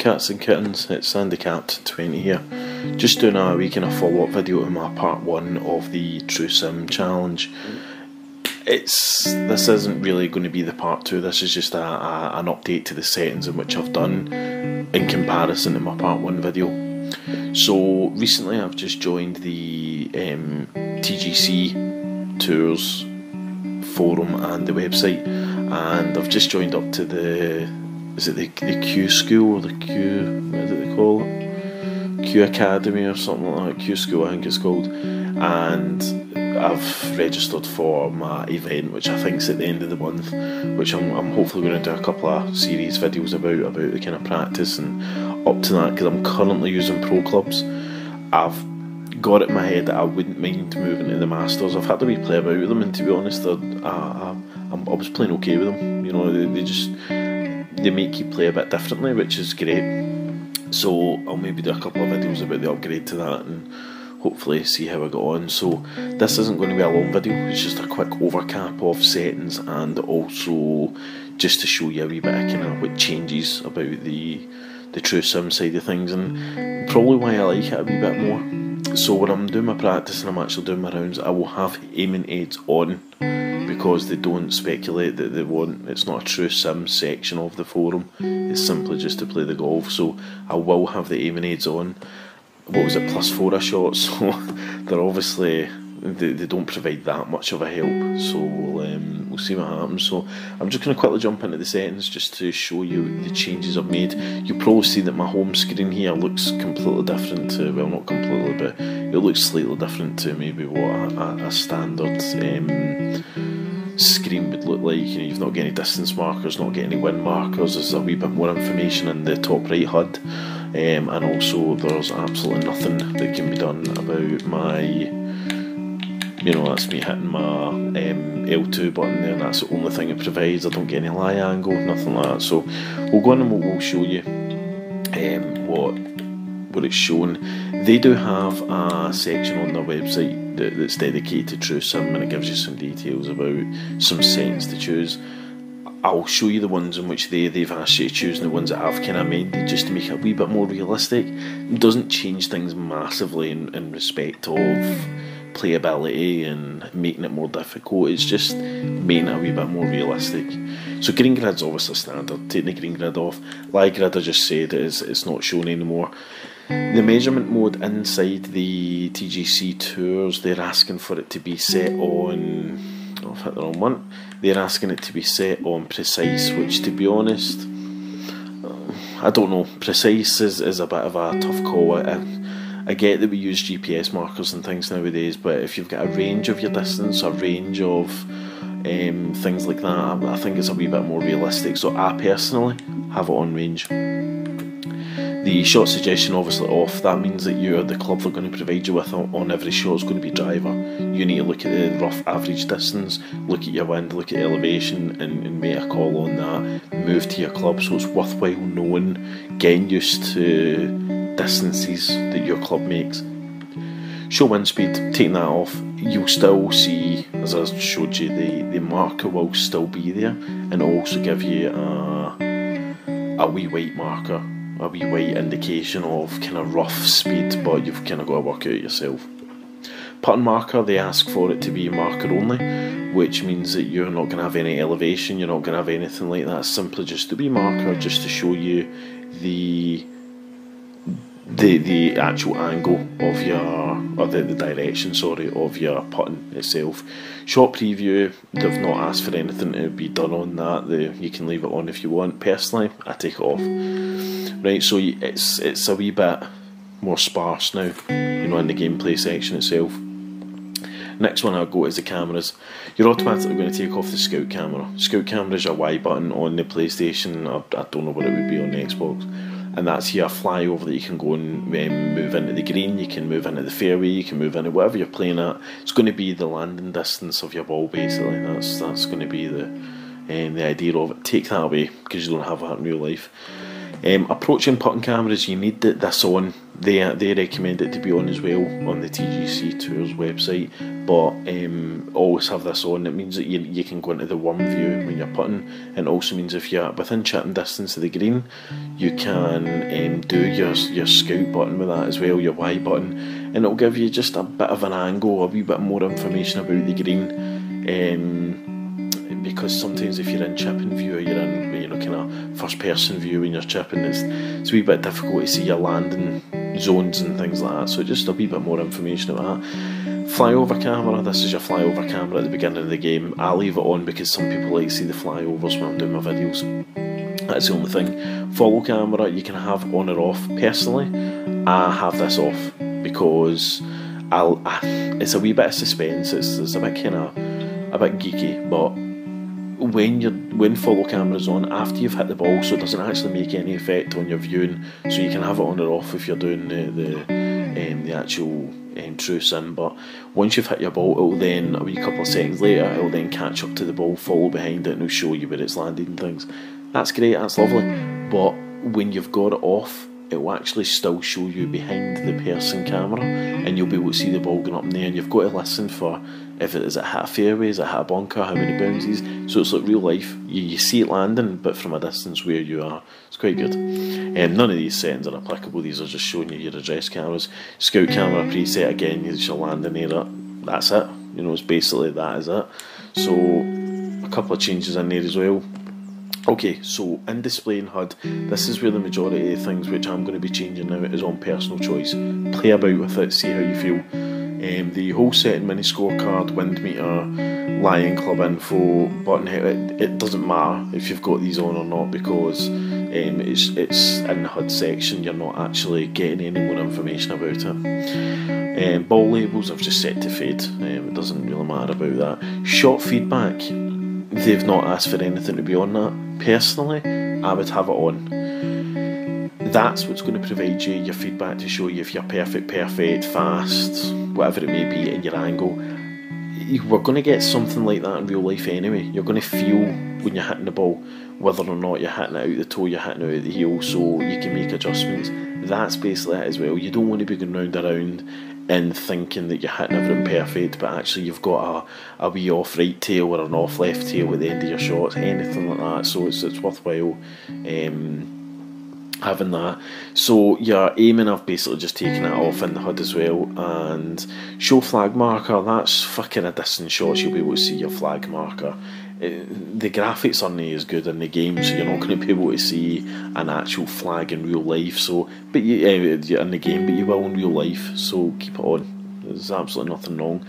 Cats and Kittens, it's AndyKapt20 here. Just doing a wee kind of follow-up video to my part 1 of the True Sim challenge. This isn't really going to be the part 2, this is just an update to the settings in which I've done in comparison to my part 1 video. So recently I've just joined the TGC Tours forum and the website, and I've just joined up to the Q School, or the Q, what is it they call it? Q Academy or something like that, Q School I think it's called, and I've registered for my event, which I think is at the end of the month, which I'm hopefully going to do a couple of series videos about the kind of practice and up to that, because I'm currently using pro clubs. I've got it in my head that I wouldn't mind moving to the Masters. I've had to play about with them, and to be honest, I was playing okay with them. You know, they make you play a bit differently, which is great. So I'll maybe do a couple of videos about the upgrade to that and hopefully see how I got on. So this isn't going to be a long video, it's just a quick overcap of settings, and also just to show you a wee bit of kind of what changes about the True Sim side of things, and probably why I like it a wee bit more. So when I'm doing my practice and I'm actually doing my rounds, I will have aiming aids on, because they don't speculate that they want, it's not a True Sim section of the forum, it's simply just to play the golf. So I will have the aiming aids on. What was it, +4 a shot, so they're obviously, they don't provide that much of a help, so we'll see what happens. So I'm just going to quickly jump into the settings just to show you the changes I've made. You'll probably see that my home screen here looks completely different to, well, not completely, but it looks slightly different to maybe what a standard screen would look like. You know, you've not got any distance markers, not got any wind markers. There's a wee bit more information in the top right HUD, and also there's absolutely nothing that can be done about my, you know, that's me hitting my L2 button there, and that's the only thing it provides. I don't get any lie angle, nothing like that. So we'll go on and we'll show you what it's showing. They do have a section on their website that's dedicated to True Sim, and it gives you some details about some settings to choose. I'll show you the ones in which they've asked you to choose, and the ones that I've kind of amended just to make it a wee bit more realistic. It doesn't change things massively in respect of playability and making it more difficult, it's just making it a wee bit more realistic. So green grid's obviously standard, taking the green grid off. Live grid, I just said, it's not shown anymore. The measurement mode inside the TGC Tours, they're asking for it to be set on, oh, I've hit the wrong one, they're asking it to be set on precise, which, to be honest, I don't know, precise is a bit of a tough call. I get that we use GPS markers and things nowadays, but if you've got a range of your distance, a range of things like that, I think it's a wee bit more realistic. So I personally have it on range. The shot suggestion obviously off. That means that the club they're going to provide you with on every shot is going to be driver. You need to look at the rough average distance, look at your wind, look at elevation, and make a call on that. Move to your club, so it's worthwhile knowing, getting used to distances that your club makes. Show wind speed, taking that off, you'll still see, as I showed you, the marker will still be there, and also give you a wee white marker, a wee white indication of kind of rough speed, but you've kind of got to work out yourself. Putting marker, they ask for it to be marker only, which means that you're not going to have any elevation, you're not going to have anything like that, simply just to be marker, just to show you the actual angle of your, or the direction, sorry, of your putting itself. Shot preview, they've not asked for anything to be done on that. You can leave it on if you want. Personally, I take it off. Right, so it's a wee bit more sparse now, you know, in the gameplay section itself. Next one I'll go is the cameras. You're automatically going to take off the scout camera. Scout camera is your Y button on the PlayStation. I don't know what it would be on the Xbox. And that's here a flyover that you can go and move into the green, you can move into the fairway, you can move into whatever you're playing at. It's going to be the landing distance of your ball, basically. That's going to be the idea of it. Take that away, because you don't have that in real life. Approaching putting cameras, you need this on. They recommend it to be on as well on the TGC Tours website, but always have this on. It means that you can go into the worm view when you're putting, and also means if you're within chipping distance of the green, you can do your scout button with that as well, your Y button, and it'll give you just a bit of an angle, a wee bit more information about the green. Because sometimes if you're in chipping view, or you're in kind of first person view when you're chipping, it's a wee bit difficult to see your landing zones and things like that, so just a wee bit more information about that. Flyover camera, this is your flyover camera at the beginning of the game. I leave it on because some people like to see the flyovers when I'm doing my videos. That's the only thing. Follow camera, you can have on or off. Personally, I have this off because it's a wee bit of suspense. It's a bit kind of a bit geeky, but when follow camera's on after you've hit the ball, so it doesn't actually make any effect on your viewing, so you can have it on or off if you're doing the actual true sim. But once you've hit your ball, it'll then, a wee couple of seconds later, it'll then catch up to the ball, follow behind it, and it'll show you where it's landed and things. That's great, that's lovely, but when you've got it off, it will actually still show you behind the person camera, and you'll be able to see the ball going up in there, and you've got to listen for if it is it hit a fairway, is it hit a bunker, how many bounces. So it's like real life, you see it landing but from a distance where you are. It's quite good. None of these settings are applicable, these are just showing you your address cameras. Scout camera preset, again, you should land in there, that's it, it's basically that is it. So a couple of changes in there as well. Okay, so in display and HUD, this is where the majority of the things which I'm going to be changing now is on personal choice. Play about with it, see how you feel. The whole setting, mini scorecard, wind meter, lion club info, button head, it doesn't matter if you've got these on or not, because it's in the HUD section, you're not actually getting any more information about it. Ball labels I've just set to fade, it doesn't really matter about that. Shot feedback, they've not asked for anything to be on that. Personally, I would have it on. That's what's going to provide you your feedback to show you if you're perfect, fast, whatever it may be, in your angle. We're going to get something like that in real life anyway. You're going to feel when you're hitting the ball whether or not you're hitting it out the toe, you're hitting it out the heel, so you can make adjustments. That's basically it as well. You don't want to be going round and thinking that you're hitting everything perfect, but actually you've got a wee off right tail or an off left tail at the end of your shots, anything like that, so it's worthwhile having that. So your aiming, I've basically just taken it off in the HUD as well. And show flag marker, that's fucking a distance shots, you'll be able to see your flag marker. The graphics aren't as good in the game, so you're not going to be able to see an actual flag in real life. So, but in the game, but you will in real life. So keep it on. There's absolutely nothing wrong.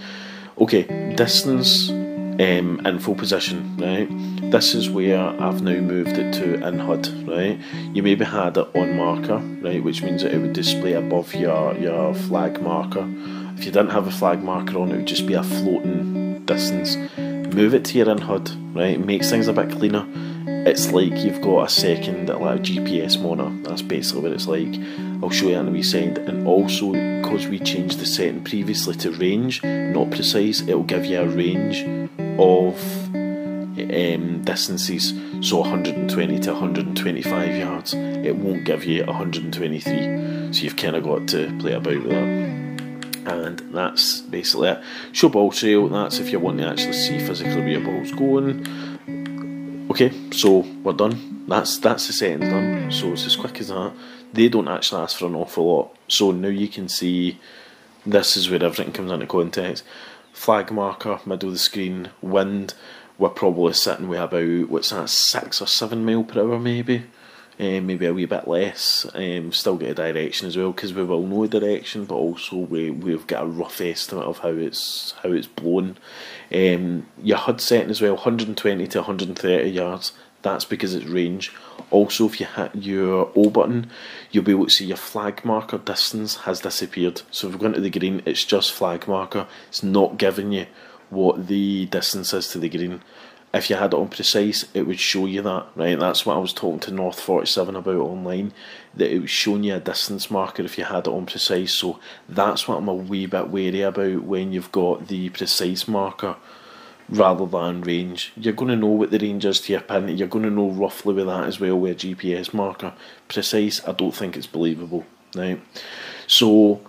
Okay, distance, info position. Right, this is where I've now moved it to in HUD. Right, you maybe had it on marker, right, which means that it would display above your flag marker. If you didn't have a flag marker on, it would just be a floating distance. Move it to your in HUD, right? It makes things a bit cleaner. It's like you've got a second like a GPS monitor. That's basically what it's like. I'll show you in a wee second. And also, because we changed the setting previously to range, not precise, it'll give you a range of distances. So 120 to 125 yards. It won't give you 123. So you've kind of got to play about with that. And that's basically it. Show ball trail, that's if you want to actually see physically where your ball's going. Okay, so we're done. That's the settings done. So it's as quick as that. They don't actually ask for an awful lot. So now you can see this is where everything comes into context. Flag marker, middle of the screen, wind. We're probably sitting with about, what's that, 6 or 7 mile per hour maybe. Maybe a wee bit less. Still get a direction as well, because we will know a direction, but also we've got a rough estimate of how it's blown. Your HUD setting as well, 120 to 130 yards. That's because it's range. Also, if you hit your O button, you'll be able to see your flag marker distance has disappeared. So if we go into the green, it's just flag marker. It's not giving you what the distance is to the green. If you had it on precise, it would show you that, right? That's what I was talking to North 47 about online, that it was showing you a distance marker if you had it on precise. So that's what I'm a wee bit wary about when you've got the precise marker, rather than range. You're going to know what the range is to your pin. You're going to know roughly with that as well with a GPS marker. Precise, I don't think it's believable. Right? So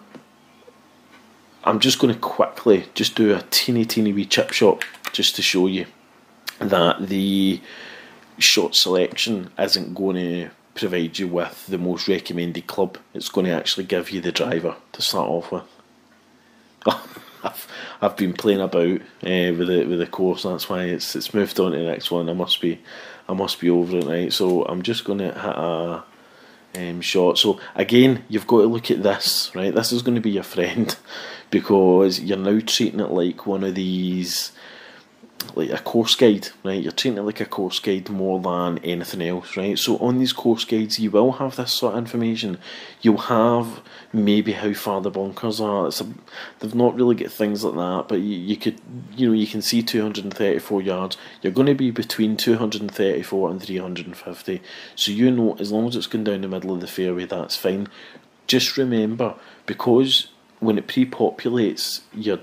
I'm just going to quickly just do a teeny wee chip shot just to show you that the shot selection isn't going to provide you with the most recommended club. It's going to actually give you the driver to start off with. I've been playing about with the course. That's why it's moved on to the next one. I must be over it, right? So I'm just going to hit a shot. So again, you've got to look at this, right? This is going to be your friend, because you're now treating it like one of these, like a course guide, right? You're treating it like a course guide more than anything else, right? So on these course guides, you will have this sort of information. You'll have maybe how far the bunkers are. They've not really got things like that, but you could, you can see 234 yards. You're going to be between 234 and 350. So as long as it's going down the middle of the fairway, that's fine. Just remember, because when it pre-populates your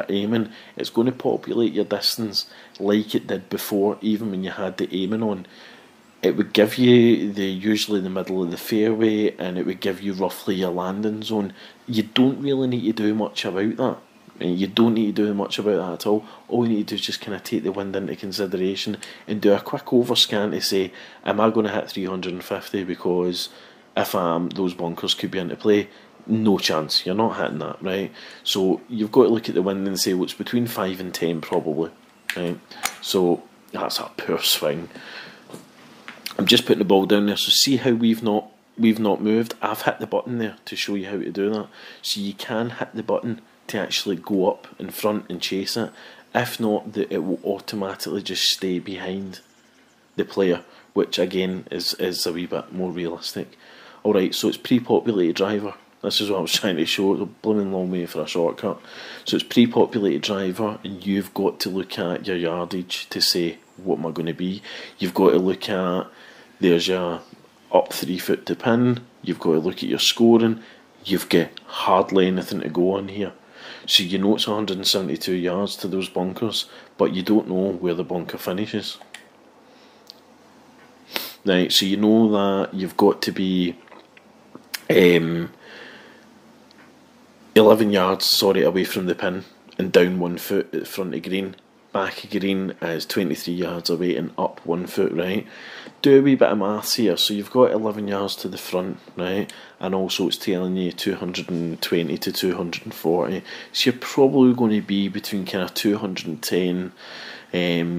aiming, it's going to populate your distance like it did before, even when you had the aiming on. It would give you usually the middle of the fairway, and it would give you roughly your landing zone. You don't really need to do much about that. You don't need to do much about that at all. All you need to do is just kind of take the wind into consideration and do a quick overscan to say, am I going to hit 350? Because if I am, those bunkers could be into play. No chance, you're not hitting that, right? So you've got to look at the wind and say, well, it's between 5 and 10 probably, right? So that's a poor swing. I'm just putting the ball down there, so see how we've not moved. I've hit the button there to show you how to do that. So you can hit the button to actually go up in front and chase it. If not, it will automatically just stay behind the player, which again is a wee bit more realistic. Alright, so it's pre-populated driver. This is what I was trying to show. It's a blooming long way for a shortcut. So it's pre-populated driver, and you've got to look at your yardage to say, what am I going to be? You've got to look at, there's your up 3 foot to pin. You've got to look at your scoring. You've got hardly anything to go on here. So you know it's 172 yards to those bunkers, but you don't know where the bunker finishes. Right, so you know that you've got to be 11 yards, away from the pin, and down 1 foot at the front of green. Back of green is 23 yards away and up 1 foot, right? Do a wee bit of maths here. So you've got 11 yards to the front, right? And also it's telling you 220 to 240. So you're probably going to be between kind of 210,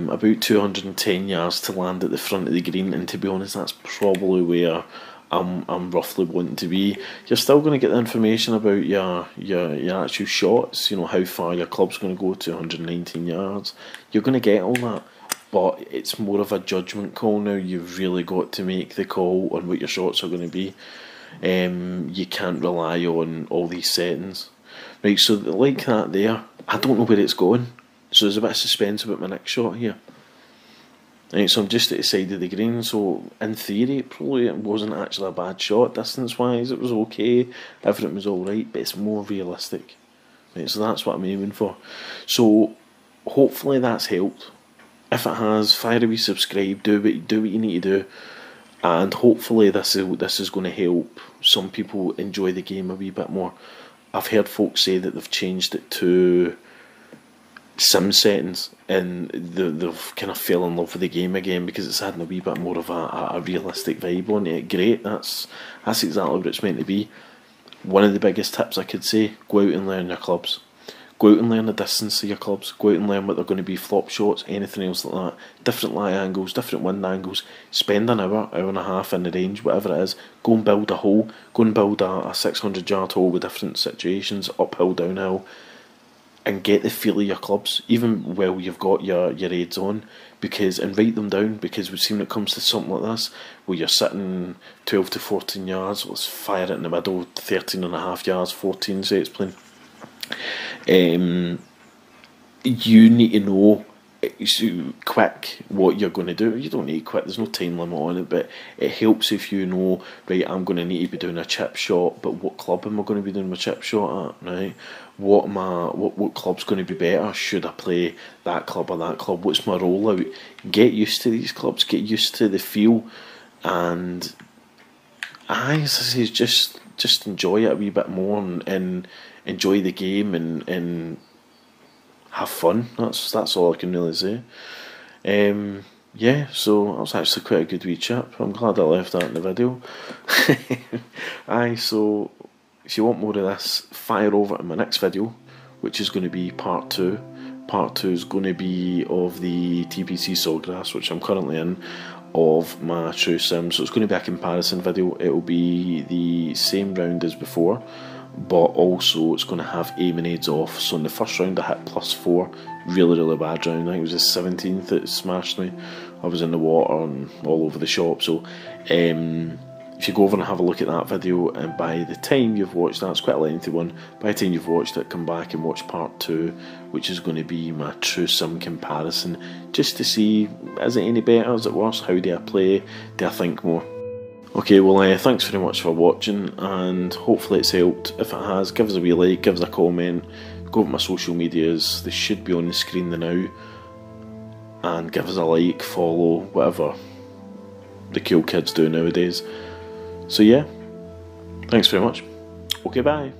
about 210 yards to land at the front of the green. And to be honest, that's probably where I'm roughly wanting to be. You're still going to get the information about your actual shots, how far your club's going to go, 219 yards. You're going to get all that, but it's more of a judgment call now. You've really got to make the call on what your shots are going to be. You can't rely on all these settings. Right, so like that there, I don't know where it's going. So there's a bit of suspense about my next shot here. Right, so I'm just at the side of the green, so in theory probably it wasn't actually a bad shot distance wise, it was okay, everything was alright, but it's more realistic. Right, so that's what I'm aiming for. So hopefully that's helped. If it has, fire away, subscribe, do what you need to do, and hopefully this is going to help some people enjoy the game a wee bit more. I've heard folks say that they've changed it to sim settings and they've kind of fell in love with the game again because it's had a wee bit more of a realistic vibe on it. Great, that's exactly what it's meant to be. One of the biggest tips I could say, go out and learn your clubs. Go out and learn the distance of your clubs. Go out and learn what they're going to be, flop shots, anything else like that. Different lie angles, different wind angles. Spend an hour and a half in the range, whatever it is. Go and build a hole. Go and build a 600 yard hole with different situations, uphill, downhill, and get the feel of your clubs, even while you've got your aids on, and write them down, because we've seen when it comes to something like this, where you're sitting 12 to 14 yards, let's fire it in the middle, 13 and a half yards, 14 say it's playing. You need to know quick what you're going to do. You don't need to quit, there's no time limit on it, but it helps if you know, right, I'm going to need to be doing a chip shot, but what club am I going to be doing my chip shot at, right? What club's going to be better? Should I play that club or that club? What's my rollout? Get used to these clubs, get used to the feel, and as I say, just enjoy it a wee bit more and enjoy the game and have fun. That's all I can really say. Yeah, so that was actually quite a good wee chat. I'm glad I left that in the video. So if you want more of this, fire over to my next video, which is going to be part 2. Part 2 is going to be of the TBC Sawgrass, which I'm currently in, of my True Sim. So it's going to be a comparison video. It will be the same round as before, but also it's going to have aiming aids off. So in the first round I hit +4, really bad round. I think it was the 17th that smashed me. I was in the water and all over the shop. So if you go over and have a look at that video, and by the time you've watched that, it's quite a lengthy one, by the time you've watched it, come back and watch part 2, which is going to be my True Sim comparison, just to see, is it any better, is it worse, how do I play, do I think more? Okay, well thanks very much for watching, and hopefully it's helped. If it has, give us a wee like, give us a comment, go over my social medias, they should be on the screen now, and give us a like, follow, whatever the cool kids do nowadays. So yeah, thanks very much. Okay, bye.